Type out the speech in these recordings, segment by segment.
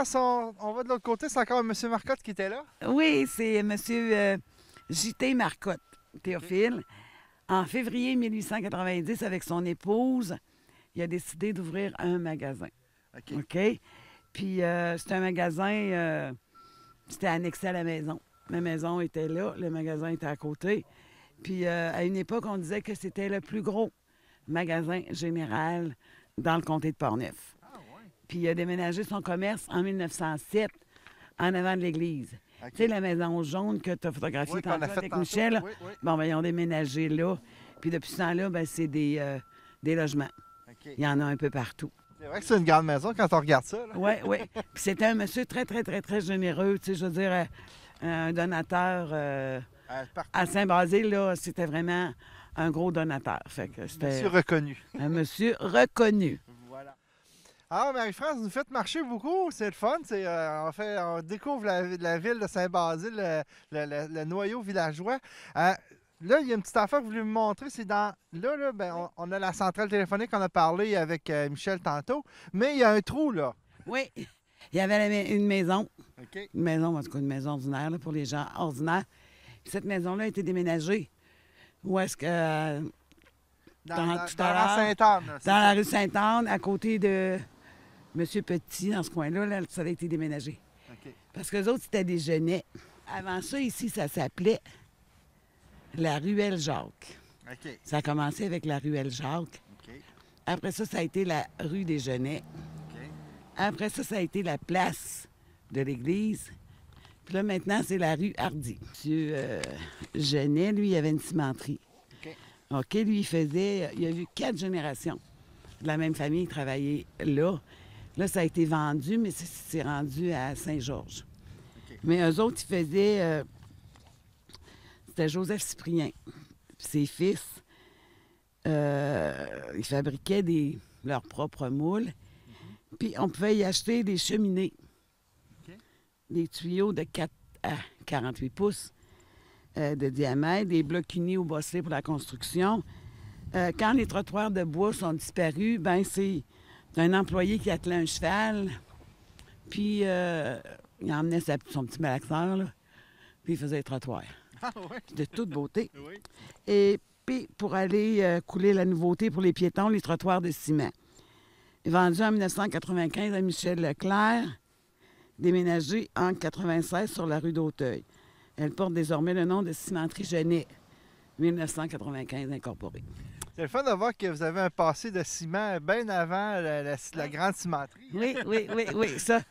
Marie-France, on va de l'autre côté. C'est encore M. Marcotte qui était là? Oui, c'est M. J.T. Marcotte, Théophile. En février 1890, avec son épouse, il a décidé d'ouvrir un magasin. OK? Puis c'est un magasin, c'était annexé à la maison. La maison était là, le magasin était à côté. Puis à une époque, on disait que c'était le plus gros magasin général dans le comté de Portneuf. Ah, ouais. Puis il a déménagé son commerce en 1907, en avant de l'église. OK. Tu sais, la maison jaune que tu as photographiée Oui, qu'on tantôt a fait avec tantôt. Michel, là. Oui, oui. Bon, ben, ils ont déménagé là. Puis depuis ce temps-là, ben, c'est des logements. OK. Il y en a un peu partout. C'est vrai que c'est une grande maison quand on regarde ça. Là. Oui, oui. Puis c'était un monsieur très, très, très, très généreux. Tu sais, je veux dire, un donateur Partout. à Saint-Basile, là, c'était vraiment un gros donateur. Fait que c'était Monsieur reconnu. un monsieur reconnu. Voilà. Alors, Marie-France, vous nous faites marcher beaucoup. C'est le fun. On découvre la ville de Saint-Basile, le noyau villageois. Là, il y a une petune affaire que vous voulez me montrer. C'est dans. Là, ben, on a la centrale téléphonique qu'on a parlé avec Michel tantôt. Mais il y a un trou, là. Oui. Il y avait une maison. OK. Une maison, en tout cas, une maison ordinaire là, pour les gens ordinaires. Puis cette maison-là a été déménagée. Où est-ce que. Tout à Dans l'heure, la Sainte-Anne. là, c'est Dans ça. la rue Sainte-Anne, à côté de M. Petit, dans ce coin-là, là, ça a été déménagé. OK. Parce que les autres, c'était des genêts. Avant ça, ici, ça s'appelait la ruelle Jacques. OK. Ça a commencé avec la ruelle Jacques. OK. Après ça, ça a été la rue des Genêts. OK. Après ça, ça a été la place de l'église. Puis là, maintenant, c'est la rue Hardy. Monsieur Genet, lui, il avait une cimenterie. OK. OK, lui, il a eu 4 générations de la même famille qui travaillaient là. Là, ça a été vendu, mais c'est rendu à Saint-Georges. OK. Mais eux autres, ils faisaient... c'était Joseph Cyprien. Puis ses fils, ils fabriquaient leurs propres moules. Puis on pouvait y acheter des cheminées. OK. Des tuyaux de 4 à 48 pouces de diamètre, des blocs unis ou bosselés pour la construction. Quand les trottoirs de bois sont disparus, ben c'est un employé qui attelait un cheval, puis il emmenait son petit malaxeur, là, puis il faisait les trottoirs. Ah, oui. De toute beauté. Oui. Et puis, pour aller couler la nouveauté pour les piétons, les trottoirs de ciment. Vendu en 1995 à Michel Leclerc, déménagé en 1996 sur la rue d'Auteuil. Elle porte désormais le nom de Cimenterie Genet, 1995 incorporée. C'est le fun de voir que vous avez un passé de ciment bien avant la grande cimenterie. Oui, oui, oui, oui. Ça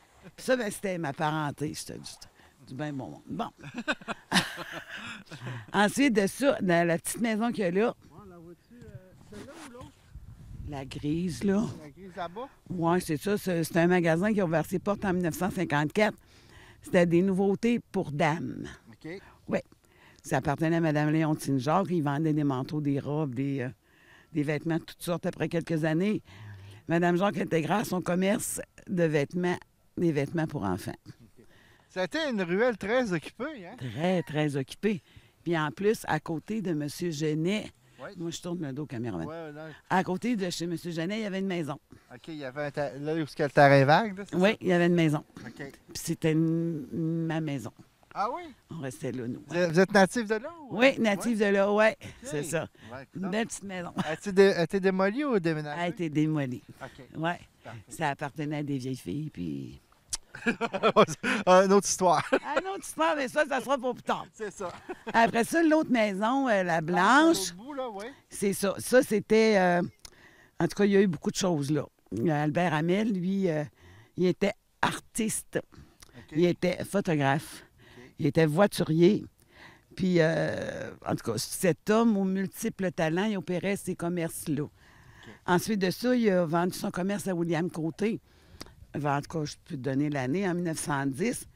ben, c'était ma parenté. C'était du bien bon monde. Bon. Ensuite de ça, dans la petite maison qu'il y a là, La vois-tu, celle-là ou l'autre? la grise, là. La grise là-bas? Oui, c'est ça. C'est un magasin qui a ouvert ses portes en 1954. C'était des nouveautés pour dames. OK. Oui. Ça appartenait à Mme Léontine Jacques. Ils vendaient des manteaux, des robes, des vêtements de toutes sortes. Après quelques années, Mme Jacques intégrait à son commerce de vêtements, des vêtements pour enfants. Ça a été une ruelle très occupée, hein? Très, très occupée. Puis en plus, à côté de M. Genet, Oui. moi je tourne le dos au caméraman. Ouais, là. À côté de chez M. Genet, il y avait une maison. OK, il y avait là où il y a le terrain vague, là, c'est Oui, il y avait une maison. ça? OK. Puis c'était ma maison. Ah oui? On restait là, nous. Vous êtes natif de là? Ou... Oui, natif de là, oui. OK. C'est ça. Ouais, Une belle petite maison. a été démolie ou Elle déménagée? a été démolie. OK. Oui. Parfait. Ça appartenait à des vieilles filles, puis... Une autre histoire. Ah non, tu parles, mais ça sera pour plus tard. C'est ça. Après ça, l'autre maison, la À blanche, l'autre bout, là, oui. c'est ça. Ça, c'était... en tout cas, il y a eu beaucoup de choses là. Albert Hamel, lui, il était artiste. OK. Il était photographe. OK. Il était voiturier. Puis, en tout cas, cet homme aux multiples talents, il opérait ses commerces-là. Ensuite de ça, il a vendu son commerce à William Côté. En tout cas, je peux te donner l'année, en 1910.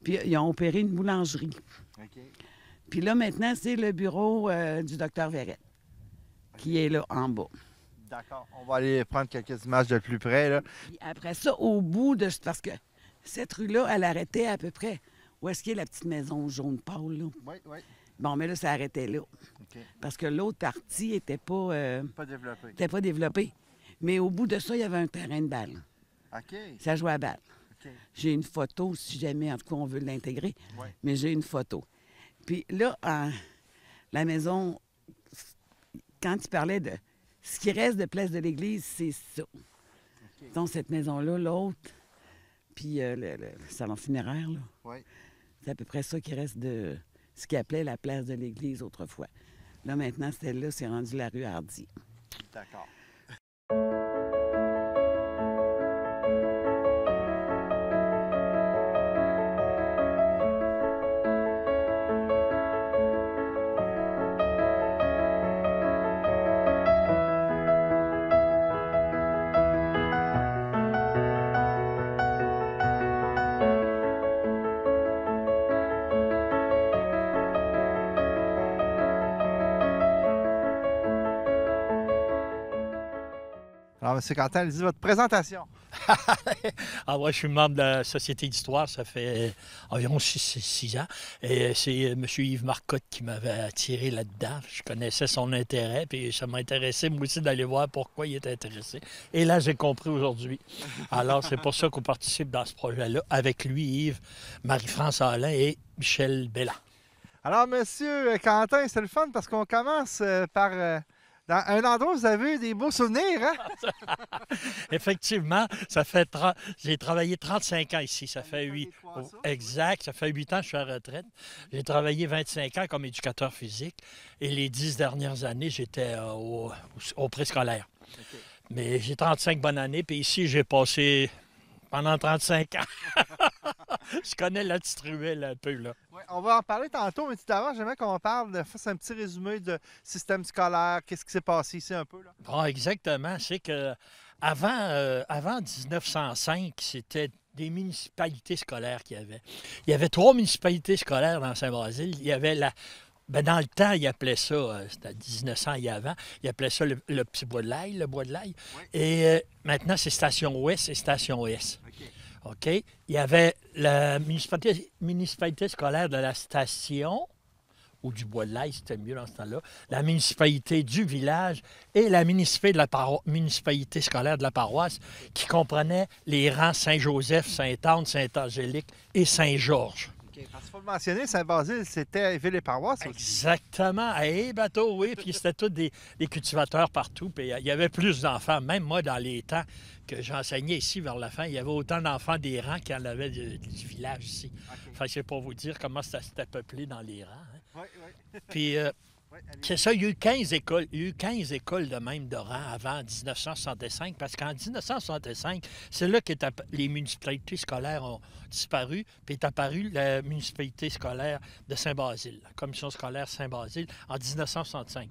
Puis, ils ont opéré une boulangerie. OK. Puis là, maintenant, c'est le bureau du docteur Verrette qui est là en bas. D'accord. On va aller prendre quelques images de plus près, là. Puis après ça, au bout de... Parce que cette rue-là, elle arrêtait à peu près... Où est-ce qu'il y a la petite maison jaune pâle, là? Oui, oui. Bon, mais là, ça arrêtait là. OK. Parce que l'autre partie n'était Pas développé. pas développée. Mais au bout de ça, il y avait un terrain de balle. OK. Ça jouait à balle. OK. J'ai une photo, si jamais, en tout cas, on veut l'intégrer, Ouais. mais j'ai une photo. Puis là, la maison, quand tu parlais de ce qui reste de place de l'église, c'est ça. OK. Donc, cette maison-là, l'autre, puis le salon funéraire, là, Oui. c'est à peu près ça qui reste de ce qu'ils appelait la place de l'église autrefois. Là, maintenant, celle-là, c'est rendu la rue Hardy. D'accord. Alors, M. Quentin, allez-y, votre présentation. Ah ouais, je suis membre de la Société d'histoire, ça fait environ 6 ans. Et c'est M. Yves Marcotte qui m'avait attiré là-dedans. Je connaissais son intérêt, puis ça m'a intéressé, moi aussi, d'aller voir pourquoi il était intéressé. Et là, j'ai compris aujourd'hui. Alors, c'est pour ça qu'on participe dans ce projet-là, avec lui, Yves, Marie-France Alain et Michel Belland. Alors, M. Quentin, c'est le fun parce qu'on commence par... dans un endroit où vous avez eu des beaux souvenirs, hein? Effectivement, j'ai travaillé 35 ans ici. Ça fait 8. Exact, ça fait 8 ans que je suis à la retraite. J'ai travaillé 25 ans comme éducateur physique et les 10 dernières années, j'étais au préscolaire. OK. Mais j'ai 35 bonnes années, puis ici, j'ai passé pendant 35 ans. Je connais la petite ruelle un peu, là. Ouais, on va en parler tantôt, mais tout d'abord, j'aimerais qu'on parle, fasse un petit résumé de système scolaire, qu'est-ce qui s'est passé ici un peu, là? Bon, exactement. C'est que avant 1905, c'était des municipalités scolaires qu'il y avait. Il y avait 3 municipalités scolaires dans Saint-Basile. Il y avait dans le temps, ils appelaient ça, c'était à 1900 et avant, ils appelaient ça le petit bois de l'ail, le bois de l'ail. Oui. Et maintenant, c'est Station Ouest et Station Ouest. OK. OK? Il y avait la municipalité scolaire de la station, ou du bois de l'ail, c'était mieux dans ce temps-là, la municipalité du village et la municipalité scolaire de la paroisse, qui comprenait les rangs Saint-Joseph, Sainte-Anne, Sainte-Angélique et Saint-Georges. OK. Parce qu'il faut le mentionner, Saint-Basile, c'était ville et paroisse aussi. Exactement. Hey, bateau, oui. Puis c'était tous des cultivateurs partout. Puis il y avait plus d'enfants. Même moi, dans les temps que j'enseignais ici vers la fin, il y avait autant d'enfants des rangs qu'il y en avait du village ici. OK. Fait que c'est pour vous dire comment ça s'était peuplé dans les rangs. Hein. Oui, oui. Puis Oui, allez. c'est ça, il y a eu 15 écoles. Il y a eu 15 écoles de même de rang avant 1965, parce qu'en 1965, c'est là que les municipalités scolaires ont disparu, puis est apparue la municipalité scolaire de Saint-Basile, la commission scolaire Saint-Basile, en 1965.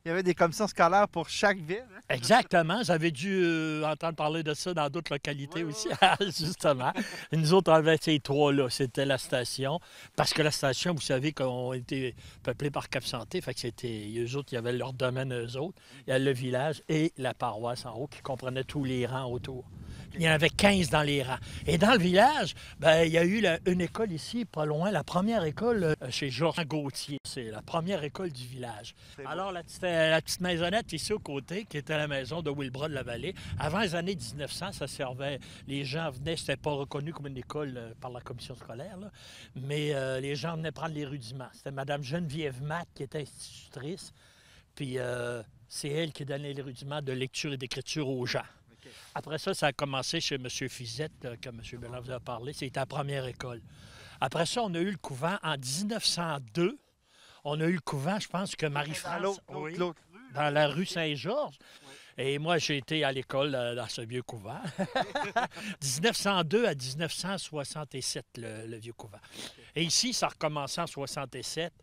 Il y avait des commissions scolaires pour chaque ville, hein? Exactement. J'avais dû entendre parler de ça dans d'autres localités Oui, aussi, justement. Et nous autres, on avait ces 3-là. C'était la station. Parce que la station, vous savez qu'on était peuplés par Cap Santé. Fait que c'était eux autres, il y avait leur domaine, eux autres. Il y a le village et la paroisse en haut qui comprenait tous les rangs autour. Il y en avait 15 dans les rangs. Et dans le village, ben, il y a eu une école ici, pas loin, la première école chez Georges Gauthier. C'est la première école du village. Alors, la petite maisonnette ici au côté, qui était la maison de Wilbra de la Vallée, avant les années 1900, ça servait, les gens venaient, c'était pas reconnu comme une école par la commission scolaire, là, mais les gens venaient prendre les rudiments. C'était Mme Geneviève Mac qui était institutrice, puis c'est elle qui donnait les rudiments de lecture et d'écriture aux gens. Après ça, ça a commencé chez M. Fizette, que M. Bélan vous a parlé. C'était la première école. Après ça, on a eu le couvent en 1902. On a eu le couvent, je pense que Marie-France, dans la rue Saint-Georges. Oui. Et moi, j'ai été à l'école dans ce vieux couvent. 1902 à 1967, le vieux couvent. Et ici, ça a recommencé en 67.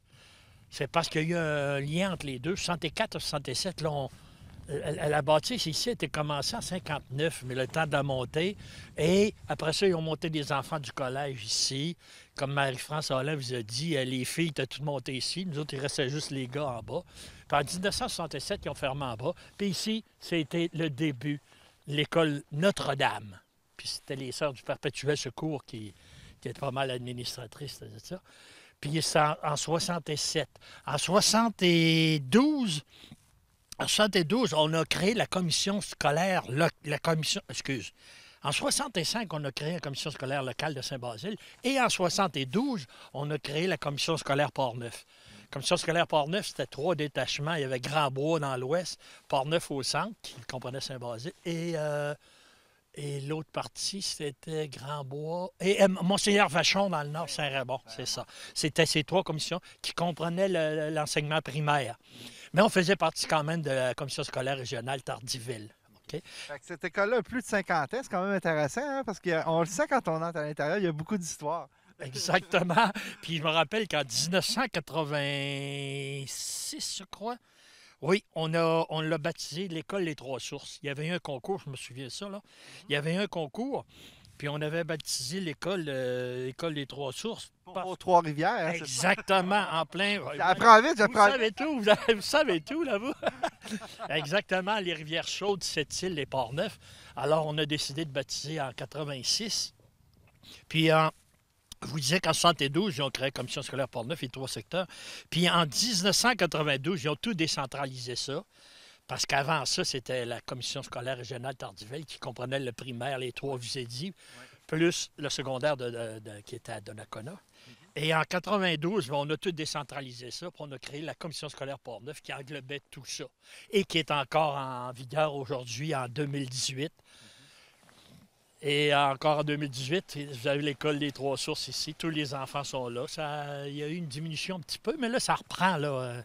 C'est parce qu'il y a eu un lien entre les deux. 64 et 67, là, la bâtisse ici était commencée en 59, mais le temps de la montée. Et après ça, ils ont monté des enfants du collège ici. Comme Marie-France Alain vous a dit, les filles étaient toutes montées ici. Nous autres, il restait juste les gars en bas. Puis en 1967, ils ont fermé en bas. Puis ici, c'était le début, l'école Notre-Dame. Puis c'était les Sœurs du Perpétuel Secours qui étaient pas mal administratrices de ça. Puis c'est en 67. En 72... En 72, on a créé la commission scolaire, En 65, on a créé la commission scolaire locale de Saint-Basile. Et en 72, on a créé la commission scolaire Port-Neuf. La commission scolaire Port-Neuf, c'était 3 détachements. Il y avait Grand-Bois dans l'ouest, Port-Neuf au centre, qui comprenait Saint-Basile, et l'autre partie, c'était Grand-Bois et Monseigneur Vachon dans le nord, Saint-Raymond, c'est ça. C'était ces 3 commissions qui comprenaient l'enseignement primaire. Mais on faisait partie quand même de la commission scolaire régionale Tardiville. Okay? Cette école-là a plus de 50 ans, c'est quand même intéressant, hein, parce qu'on le sait quand on entre à l'intérieur, il y a beaucoup d'histoires. Exactement. Puis je me rappelle qu'en 1986, je crois, oui, on l'a baptisé l'école Les Trois Sources. Il y avait eu un concours, je me souviens de ça, là. Il y avait eu un concours, puis on avait baptisé l'école Les Trois Sources. Pour Trois-Rivières. Hein, exactement, en plein... J'apprends vite, j'apprends vite. Vous savez tout, là-bas. Exactement, les Rivières-Chaudes, Sept-Îles et Port-Neuf. Alors, on a décidé de baptiser en 86. Puis je vous disais qu'en 72, ils ont créé la commission scolaire Port-Neuf et 3 secteurs. Puis en 1992, ils ont tout décentralisé ça. Parce qu'avant ça, c'était la commission scolaire régionale Tardiville qui comprenait le primaire, les 3 Visédis, plus le secondaire qui était à Donnacona. Et en 92, on a tout décentralisé ça, puis on a créé la commission scolaire Port-Neuf qui englobait tout ça et qui est encore en vigueur aujourd'hui en 2018. Et encore en 2018, vous avez l'école des Trois Sources ici. Tous les enfants sont là. Il y a eu une diminution un petit peu, mais là, ça reprend là,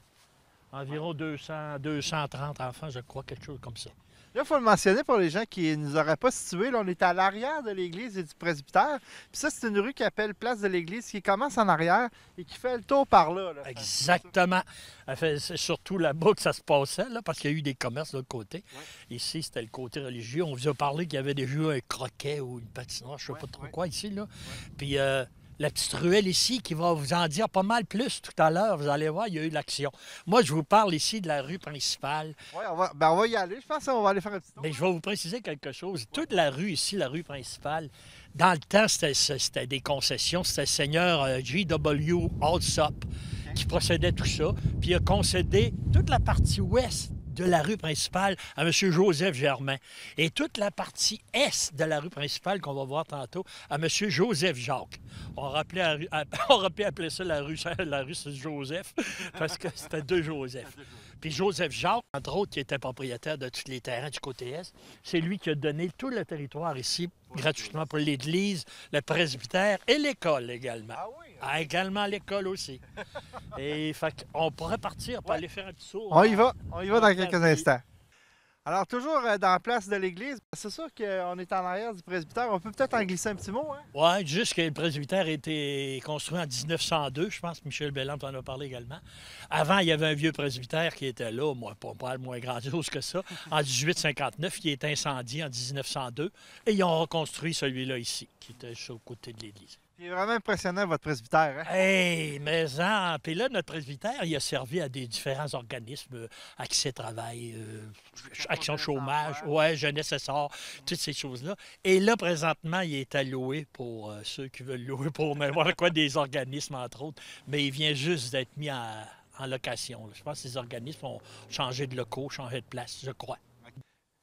environ 230 enfants, je crois, quelque chose comme ça. Là, il faut le mentionner pour les gens qui ne nous auraient pas situés. Là, on est à l'arrière de l'église et du presbytère. Puis ça, c'est une rue qui appelle Place de l'Église, qui commence en arrière et qui fait le tour par là. Exactement. C'est surtout là-bas que ça se passait, là, parce qu'il y a eu des commerces de l'autre côté. Ouais. Ici, c'était le côté religieux. On vous a parlé qu'il y avait déjà un croquet ou une patinoire, je ne sais pas trop quoi ici. Là. Ouais. Puis la petite ruelle ici qui va vous en dire pas mal plus tout à l'heure. Vous allez voir, il y a eu l'action. Moi, je vous parle ici de la rue principale. Oui, on va y aller. Je pense qu'on va aller faire un petit tour. Mais je vais vous préciser quelque chose. Toute la rue ici, la rue principale, dans le temps, c'était des concessions. C'était le seigneur J.W. Alsop qui possédait tout ça. Puis il a concédé toute la partie ouest de la rue principale à M. Joseph Germain. Et toute la partie est de la rue principale qu'on va voir tantôt à M. Joseph Jacques. On aurait pu appeler ça la rue Joseph parce que c'était 2 Joseph. Puis Joseph Jacques, entre autres, qui était propriétaire de tous les terrains du côté est, c'est lui qui a donné tout le territoire ici gratuitement pour l'église, le presbytère et l'école également. Ah oui? Également l'école aussi. Et fait on pourrait partir pour aller faire un petit saut. On y va dans quelques instants. Alors, toujours dans la place de l'église, c'est sûr qu'on est en arrière du presbytère. On peut peut-être en glisser un petit mot, hein? Oui, juste que le presbytère a été construit en 1902, je pense que Michel Belland en a parlé également. Avant, il y avait un vieux presbytère qui était là, pas moins grandiose que ça, en 1859, qui est incendié en 1902. Et ils ont reconstruit celui-là ici, qui était juste au côté de l'église. Il est vraiment impressionnant, votre presbytère. Hein? Hey, mais puis là, notre presbytère, il a servi à des différents organismes, Accès Travail, Action Chômage, ouais, Jeunesse Essor, toutes ces choses-là. Et là, présentement, il est alloué pour ceux qui veulent louer pour n'importe quoi, des organismes, entre autres. Mais il vient juste d'être mis en location. Là. Je pense que ces organismes ont changé de locaux, changé de place, je crois.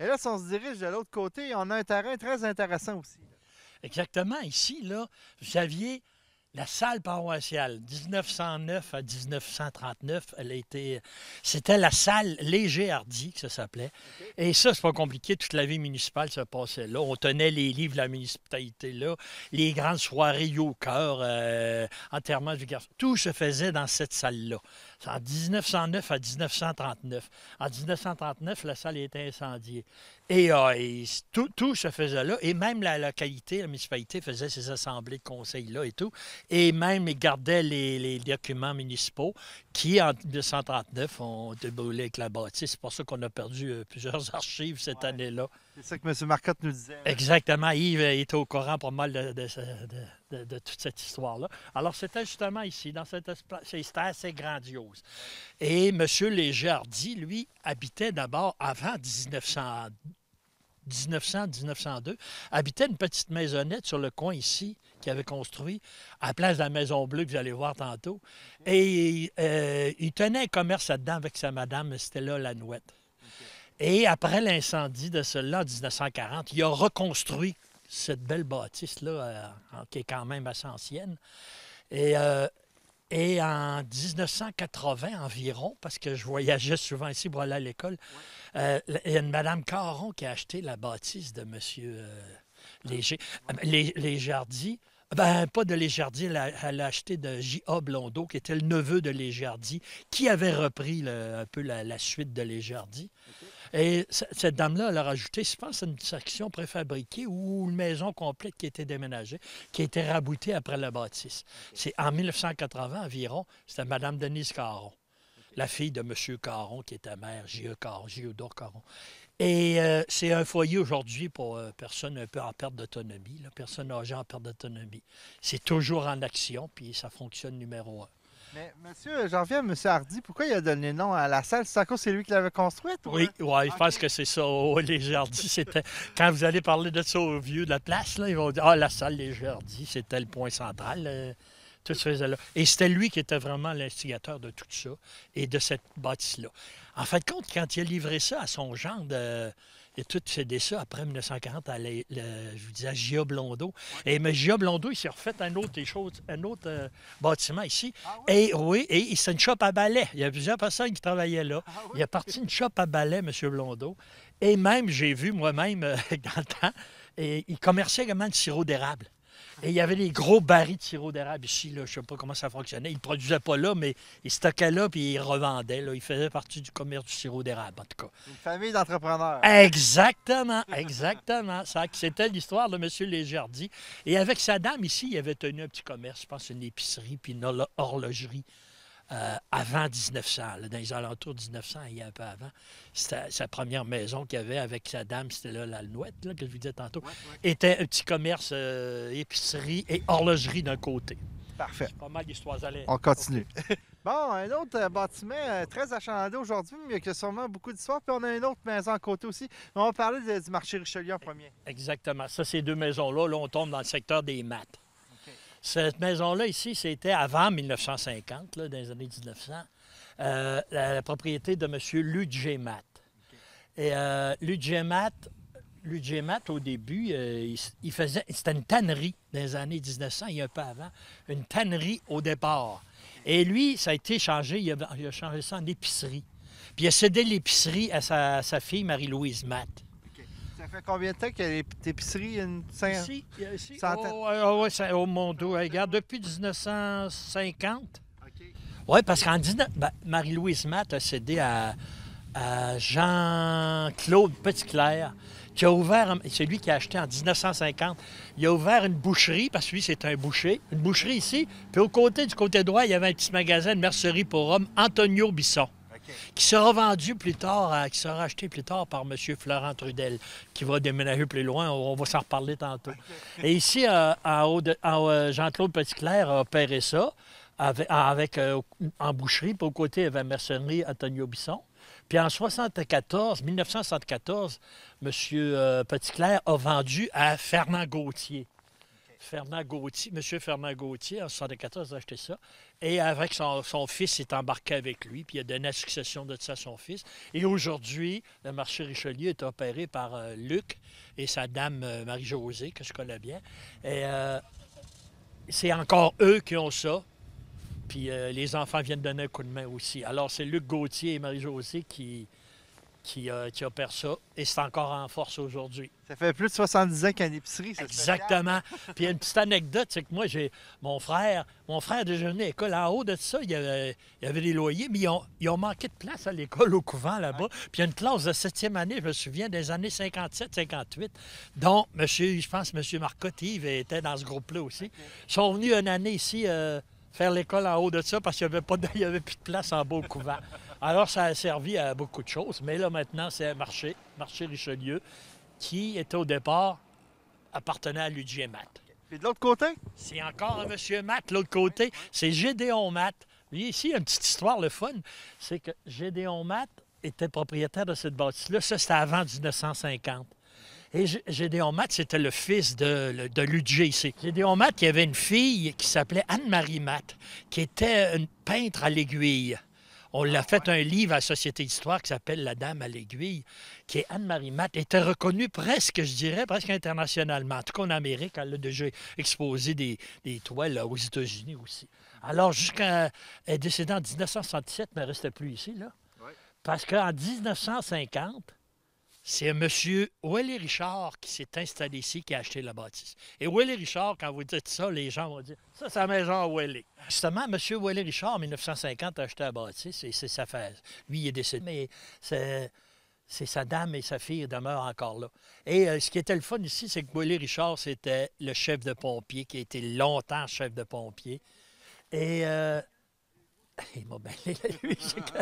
Et là, si on se dirige de l'autre côté, on a un terrain très intéressant aussi. Exactement. Ici, là, vous aviez la salle paroissiale, 1909 à 1939, c'était la salle Léger-Hardy, que ça s'appelait. Okay. Et ça, c'est pas compliqué, toute la vie municipale se passait là. On tenait les livres de la municipalité là, les grandes soirées au cœur, enterrement du garçon. Tout se faisait dans cette salle-là. C'est en 1909 à 1939. En 1939, la salle était incendiée. Et tout se faisait là. Et même la localité, la municipalité faisait ses assemblées de conseil là et tout. Et même, ils gardaient les documents municipaux qui, en 1939, ont été brûlés avec la bâtisse. C'est pour ça qu'on a perdu plusieurs archives cette année-là. C'est ça que M. Marcotte nous disait. Exactement. Yves était au courant pas mal de toute cette histoire-là. Alors, c'était justement ici, dans cet espace. C'était assez grandiose. Et M. Léger-Hardy, lui, habitait d'abord avant 1900-1902, habitait une petite maisonnette sur le coin ici, qu'il avait construit, à la place de la Maison Bleue que vous allez voir tantôt. Et il tenait un commerce là-dedans avec sa madame, c'était là la Nouette. Et après l'incendie de cela en 1940, il a reconstruit cette belle bâtisse-là, qui est quand même assez ancienne. Et en 1980 environ, parce que je voyageais souvent ici pour aller à l'école, il y a une Mme Caron qui a acheté la bâtisse de M. Léger-Hardy. Ben, pas de Léger-Hardy, elle a acheté de J.A. Blondeau, qui était le neveu de Léger-Hardy, qui avait repris un peu la suite de Léger-Hardy. Okay. Et cette dame-là, elle a rajouté, je pense, une section préfabriquée ou une maison complète qui était déménagée, qui a été raboutée après la bâtisse. C'est en 1980 environ, c'était Mme Denise Caron, la fille de M. Caron, qui était mère, J.E.Dore Caron. Et c'est un foyer aujourd'hui pour personnes un peu en perte d'autonomie, personnes âgées en perte d'autonomie. C'est toujours en action, puis ça fonctionne numéro 1. Mais monsieur, j'en reviens à M. Hardy. Pourquoi il a donné nom à la salle? C'est à cause c'est lui qui l'avait construite? Oui, je pense que c'est ça. Léger-Hardy, c'était... Quand vous allez parler de ça aux vieux de la place, là, ils vont dire « Ah, la salle Léger-Hardy, c'était le point central. Tout se faisait là. » Et c'était lui qui était vraiment l'instigateur de tout ça et de cette bâtisse-là. En fin de compte, quand il a livré ça à son gendre... Il a tout cédé ça après 1940 je vous disais, à J.A. Blondeau. Et mais J.A. Blondeau, il s'est refait un autre bâtiment ici. Ah oui? Et c'est une shop à balai. Il y a plusieurs personnes qui travaillaient là. Ah oui? Il a parti une shop à balai, M. Blondeau. Et même, j'ai vu moi-même dans le temps, et il commerçait également le sirop d'érable. Et il y avait des gros barils de sirop d'érable ici. Là. Je ne sais pas comment ça fonctionnait. Il ne produisait pas là, mais il stockait là puis il revendait. Là. Il faisait partie du commerce du sirop d'érable, en tout cas. Une famille d'entrepreneurs. Exactement, exactement. C'était l'histoire de M. Léger-Hardy. Et avec sa dame ici, il avait tenu un petit commerce, je pense une épicerie puis une horlogerie. Avant 1900, là, dans les alentours de 1900 et un peu avant. C'était sa première maison qu'il avait avec sa dame, c'était là, la Nouette, là, que je vous disais tantôt. Était un petit commerce, épicerie et horlogerie d'un côté. Parfait. C'est pas mal d'histoires. On continue. Bon, un autre bâtiment très achalandé aujourd'hui, mais qui a sûrement beaucoup d'histoires. Puis on a une autre maison à côté aussi. On va parler du marché Richelieu en premier. Exactement. Ça, ces deux maisons-là, là, on tombe dans le secteur des maths. Cette maison-là, ici, c'était avant 1950, là, dans les années 1900, la propriété de M. Ludger Matt. Okay. Et Ludger Matt, au début, c'était une tannerie dans les années 1900, il y a un peu avant, une tannerie au départ. Et lui, ça a été changé, il a changé ça en épicerie. Puis il a cédé l'épicerie à sa fille, Marie-Louise Matt. Ça fait combien de temps qu'il y a l'épicerie? Ici? Oh mon Dieu, regarde, depuis 1950. Okay. Oui, parce qu'en Marie-Louise Matt a cédé à Jean-Claude Petitclerc, qui a ouvert, c'est lui qui a acheté en 1950. Il a ouvert une boucherie, parce que lui, c'est un boucher, une boucherie ici. Puis du côté droit, il y avait un petit magasin de mercerie pour hommes, Antonio Bisson. qui sera vendu plus tard, qui sera acheté plus tard par M. Florent Trudel, qui va déménager plus loin. On va s'en reparler tantôt. Et ici, Jean-Claude Petitclerc a opéré ça en boucherie. Puis au côté, il y avait la mercenerie Antonio Bisson. Puis en 1974, M. Petitclerc a vendu à Fernand Gauthier. M. Fernand Gauthier, en 1974, a acheté ça. Et avec son fils, il est embarqué avec lui, puis il a donné la succession de ça à son fils. Et aujourd'hui, le marché Richelieu est opéré par Luc et sa dame Marie-Josée, que je connais bien. Et c'est encore eux qui ont ça. Puis les enfants viennent donner un coup de main aussi. Alors, c'est Luc Gauthier et Marie-Josée qui opèrent ça. Et c'est encore en force aujourd'hui. Ça fait plus de 70 ans qu'il y a une épicerie. Exactement. Puis il y a une petite anecdote, c'est que moi, j'ai mon frère déjeunait à l'école. En haut de ça, il y avait des loyers, mais ils ont manqué de place à l'école au couvent là-bas. Puis il y a une classe de 7e année, je me souviens, des années 57-58, dont je pense M. Marcotte, Yves, était dans ce groupe-là aussi. Ils sont venus une année ici faire l'école en haut de ça parce qu'il n'y avait plus de place en bas au couvent. Alors, ça a servi à beaucoup de choses. Mais là, maintenant, c'est un marché Richelieu, qui était au départ appartenait à Luigi et Matt. Et de l'autre côté? C'est encore un monsieur Matt. L'autre côté, c'est Gédéon Matt. Lui, ici, il y a une petite histoire, le fun. C'est que Gédéon Matt était propriétaire de cette bâtisse-là. Ça, c'était avant 1950. Et Gédéon Matt, c'était le fils de Luigi ici. Gédéon Matt, il y avait une fille qui s'appelait Anne-Marie Matt, qui était une peintre à l'aiguille. On l'a fait un livre à la Société d'histoire qui s'appelle La Dame à l'aiguille, qui est Anne-Marie Matt, était reconnue presque internationalement. En tout cas, en Amérique, elle a déjà exposé des toiles aux États-Unis aussi. Alors, jusqu'à... Elle est décédée en 1967, mais elle ne restait plus ici, là. Oui. Parce qu'en 1950, c'est M. Ouellet Richard qui s'est installé ici, qui a acheté la bâtisse. Et Ouellet Richard, quand vous dites ça, les gens vont dire « ça, c'est la maison Ouellet ». Justement, M. Ouellet Richard, en 1950, a acheté la bâtisse et c'est sa femme. Lui, il est décédé, mais c'est sa dame et sa fille demeurent encore là. Et ce qui était le fun ici, c'est que Ouellet Richard, c'était le chef de pompier, qui a été longtemps chef de pompier. Et... il m'a mêlé la musique.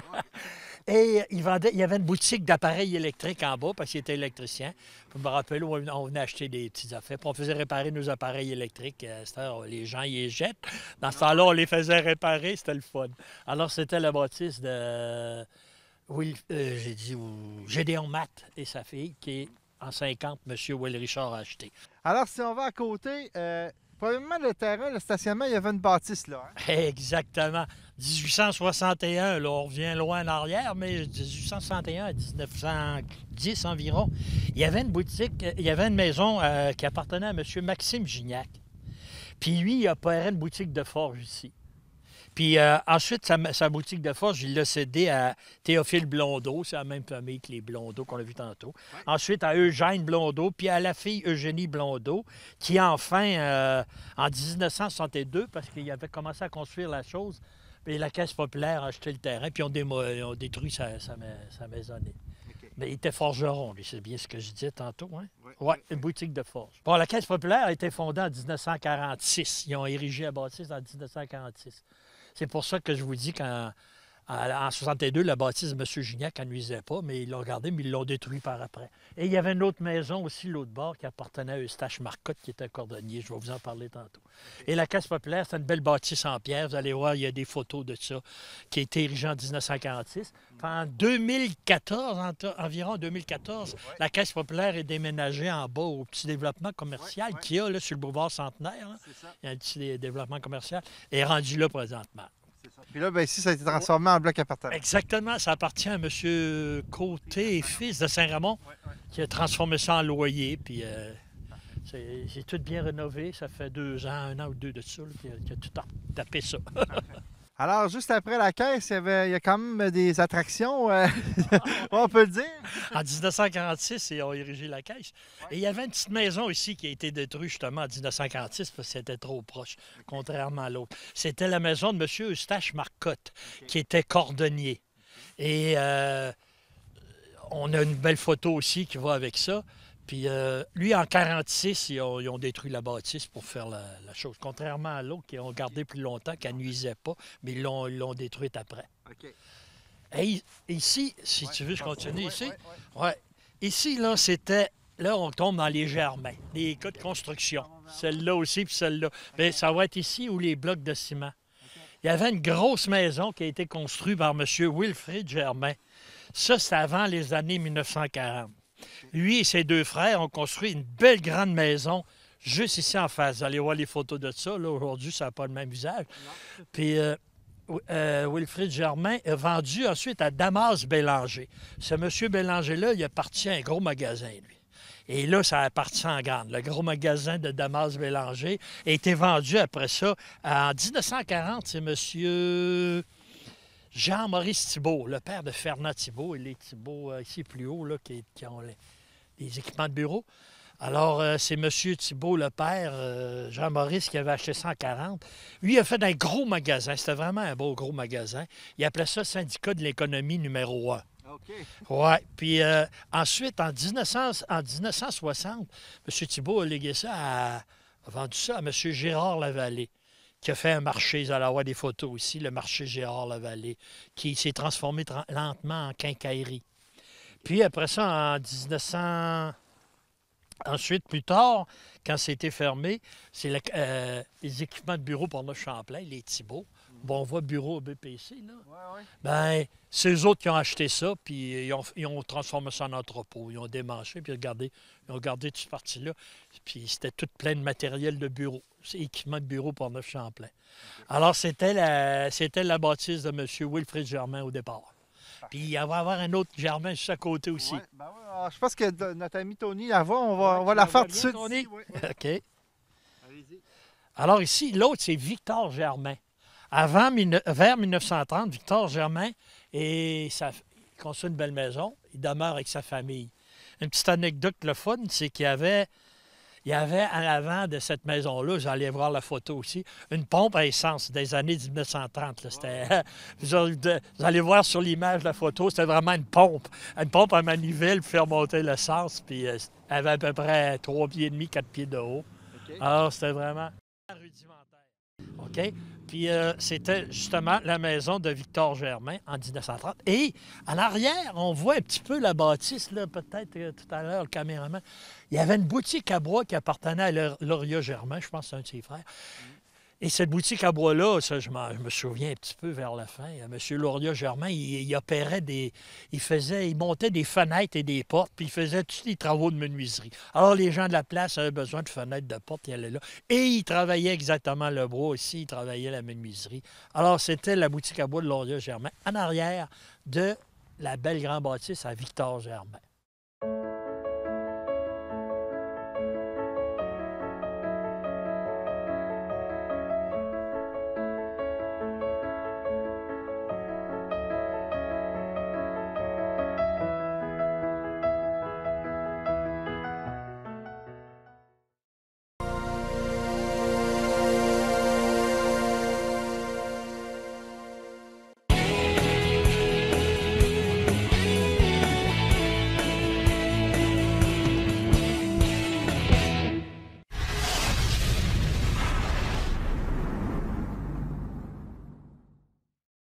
Et il y avait une boutique d'appareils électriques en bas parce qu'il était électricien. Je me rappelle où on venait acheter des petites affaires. Puis on faisait réparer nos appareils électriques. Les gens y les jettent. Dans ce temps-là, on les faisait réparer. C'était le fun. Alors, c'était la bâtisse de Gédéon Matt et sa fille qui, en 50, M. Will Richard a acheté. Alors, si on va à côté... probablement, le terrain, le stationnement, il y avait une bâtisse là. Hein? Exactement. 1861, là, on revient loin en arrière, mais 1861 à 1910 environ, il y avait une boutique, il y avait une maison qui appartenait à M. Maxime Gignac. Puis lui, il a opéré une boutique de forge ici. Puis ensuite, sa boutique de forge, il l'a cédé à Théophile Blondeau, c'est la même famille que les Blondeau qu'on a vu tantôt. Ouais. Ensuite, à Eugène Blondeau, puis à la fille Eugénie Blondeau, qui enfin, en 1962, parce qu'il avait commencé à construire la chose, puis la Caisse populaire a acheté le terrain, puis ils ont détruit sa maisonnée. Okay. Mais il était forgeron, lui, c'est bien ce que je disais tantôt. Hein? Oui, une boutique de forge. Bon, la Caisse populaire a été fondée en 1946. Ils ont érigé la bâtisse en 1946. C'est pour ça que je vous dis qu'en 1962, la bâtisse de M. Gignac, elle ne nuisait pas, mais ils l'ont gardée, mais ils l'ont détruit par après. Et il y avait une autre maison aussi, l'autre bord, qui appartenait à Eustache Marcotte, qui était un cordonnier. Je vais vous en parler tantôt. Et la Caisse populaire, c'est une belle bâtisse en pierre. Vous allez voir, il y a des photos de ça, qui a été érigée en 1946. En 2014, environ 2014, la Caisse populaire est déménagée en bas au petit développement commercial qu'il y a là, sur le boulevard Centenaire. Là. Il y a un petit développement commercial. Et est rendu là présentement. Puis là, bien, ici, ça a été transformé en bloc appartement. Exactement. Ça appartient à M. Côté et fils de Saint-Ramon, qui a transformé ça en loyer. Puis c'est tout bien rénové. Ça fait 2 ans, 1 an ou 2 de ça, qu'il a tout tapé ça. Alors, juste après la caisse, il y a quand même des attractions, on peut le dire. En 1946, ils ont érigé la caisse. Ouais. Et il y avait une petite maison ici qui a été détruite justement en 1946 parce que c'était trop proche, contrairement à l'autre. C'était la maison de M. Eustache Marcotte, qui était cordonnier. Et on a une belle photo aussi qui va avec ça. Puis lui, en 1946, ils ont détruit la bâtisse pour faire la chose. Contrairement à l'autre, qui ont gardé plus longtemps, qui ne nuisait pas, mais ils l'ont détruite après. Okay. Et ici, si tu veux, je continue ici. Ouais. Ouais. Ici, là, c'était... Là, on tombe dans les Germains, les cas de construction. Celle-là aussi, puis celle-là. Bien, ça va être ici ou les blocs de ciment. Il y avait une grosse maison qui a été construite par M. Wilfrid Germain. Ça, c'est avant les années 1940. Lui et ses deux frères ont construit une belle grande maison juste ici en face. Vous allez voir les photos de ça. Là, aujourd'hui, ça n'a pas le même visage. Puis Wilfrid Germain a vendu ensuite à Damas Bélanger. Ce monsieur Bélanger-là, il a parti à un gros magasin, lui. Et là, ça a parti en grande. Le gros magasin de Damas Bélanger a été vendu après ça. En 1940, c'est monsieur Jean-Maurice Thibault, le père de Fernand Thibault, et les Thibault ici plus haut, là, qui ont les équipements de bureau. Alors, c'est M. Thibault, le père, Jean-Maurice, qui avait acheté 140. Lui, il a fait un gros magasin. C'était vraiment un beau gros magasin. Il appelait ça Syndicat de l'économie numéro 1. OK. Oui. Puis ensuite, en 1960, M. Thibault a légué ça a vendu ça à M. Gérard Lavallée, qui a fait un marché. Vous allez avoir des photos aussi, le marché Gérard Lavallée, qui s'est transformé lentement en quincaillerie. Puis après ça, en 1900... Ensuite, plus tard, quand c'était fermé, c'est les équipements de bureau pour notre Champlain, les Thibault. Bon, on voit bureau BPC, là. Ouais. Bien, c'est eux autres qui ont acheté ça, puis ils ont transformé ça en entrepôt. Ils ont démanché, puis ils ont gardé toute cette partie-là. Puis c'était tout plein de matériel de bureau. C'est équipement de bureau pour notre Champlain. Alors, c'était la bâtisse de M. Wilfrid Germain au départ. Puis il va y avoir un autre Germain juste à côté aussi. Ouais, ben ouais. Alors, je pense que notre ami Tony la voit. On va la faire tout de suite. Tony? Ouais. OK. Allez-y. Alors ici, l'autre, c'est Victor Germain. Vers 1930, Victor Germain il construit une belle maison. Il demeure avec sa famille. Une petite anecdote, le fun, c'est qu'il y avait à l'avant de cette maison-là, j'allais voir la photo aussi, une pompe à essence des années 1930. Là. C'était, vous allez voir sur l'image la photo, c'était vraiment une pompe à manivelle pour faire monter l'essence. Puis elle avait à peu près 3 pieds et demi, 4 pieds de haut. OK. Alors, c'était vraiment rudimentaire. OK? Puis c'était justement la maison de Victor Germain en 1930. Et en arrière, on voit un petit peu la bâtisse, là, peut-être tout à l'heure, le caméraman. Il y avait une boutique à bois qui appartenait à Lauria Germain, je pense que c'est un de ses frères. Et cette boutique à bois-là, ça, je me souviens un petit peu vers la fin. M. Lauria Germain, il opérait il montait des fenêtres et des portes, puis il faisait tous les travaux de menuiserie. Alors, les gens de la place avaient besoin de fenêtres, de portes, ils allaient là. Et il travaillait exactement le bois aussi, il travaillait la menuiserie. Alors, c'était la boutique à bois de Lauria Germain, en arrière de la belle grande bâtisse à Victor Germain.